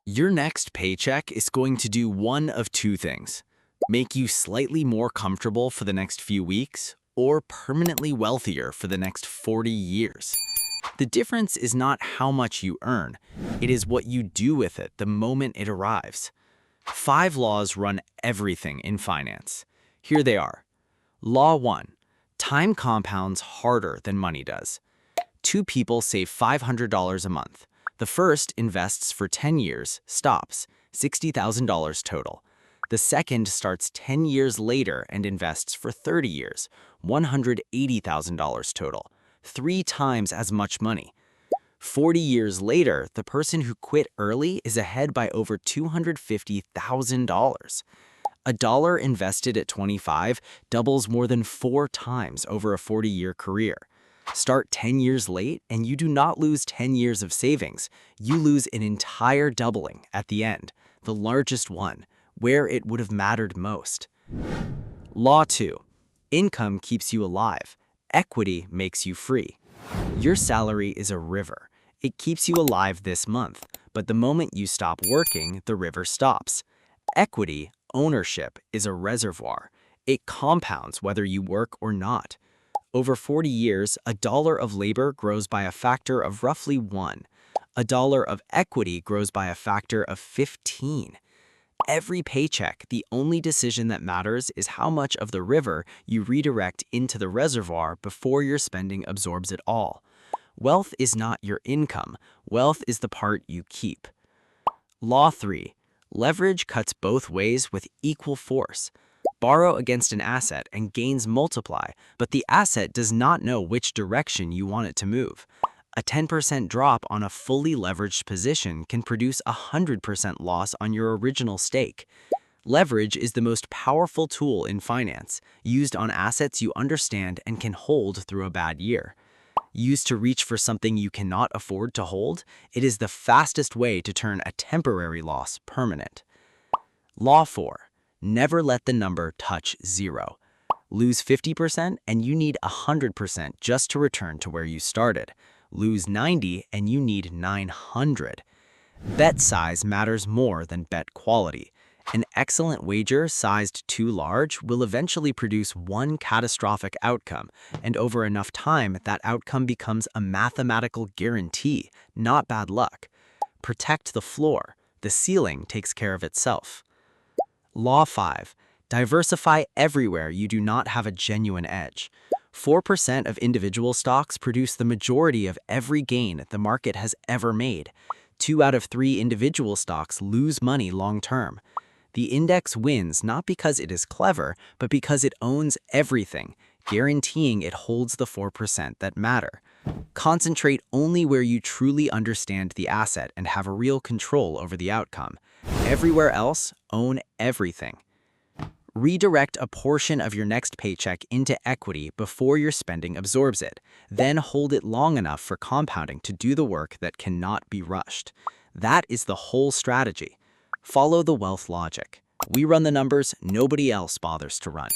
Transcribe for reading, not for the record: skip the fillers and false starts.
Your next paycheck is going to do one of two things: make you slightly more comfortable for the next few weeks, or permanently wealthier for the next 40 years. The difference is not how much you earn, it is what you do with it the moment it arrives. 5 laws run everything in finance. Here they are. Law 1. Time compounds harder than money does. Two people save $500 a month. The first invests for 10 years, stops, $60,000 total. The second starts 10 years later and invests for 30 years, $180,000 total, 3 times as much money. 40 years later, the person who quit early is ahead by over $250,000. A dollar invested at 25 doubles more than 4 times over a 40-year career. Start 10 years late, and you do not lose 10 years of savings. You lose an entire doubling at the end, the largest one, where it would have mattered most. Law 2. Income keeps you alive. Equity makes you free. Your salary is a river. It keeps you alive this month, but the moment you stop working, the river stops. Equity, ownership, is a reservoir. It compounds whether you work or not. Over 40 years, a dollar of labor grows by a factor of roughly 1. A dollar of equity grows by a factor of 15. Every paycheck, the only decision that matters is how much of the river you redirect into the reservoir before your spending absorbs it all. Wealth is not your income. Wealth is the part you keep. Law 3. Leverage cuts both ways with equal force. Borrow against an asset and gains multiply, but the asset does not know which direction you want it to move. A 10% drop on a fully leveraged position can produce a 100% loss on your original stake. Leverage is the most powerful tool in finance, used on assets you understand and can hold through a bad year. Used to reach for something you cannot afford to hold, it is the fastest way to turn a temporary loss permanent. Law 4. Never let the number touch 0. Lose 50% and you need 100% just to return to where you started. Lose 90 and you need 900. Bet size matters more than bet quality. An excellent wager sized too large will eventually produce one catastrophic outcome, and over enough time, that outcome becomes a mathematical guarantee, not bad luck. Protect the floor. The ceiling takes care of itself. Law 5. Diversify everywhere you do not have a genuine edge. 4% of individual stocks produce the majority of every gain the market has ever made. 2 out of 3 individual stocks lose money long term. The index wins not because it is clever, but because it owns everything, guaranteeing it holds the 4% that matter. Concentrate only where you truly understand the asset and have real control over the outcome. Everywhere else, own everything. Redirect a portion of your next paycheck into equity before your spending absorbs it. Then hold it long enough for compounding to do the work that cannot be rushed. That is the whole strategy. Follow the wealth logic. We run the numbers nobody else bothers to run.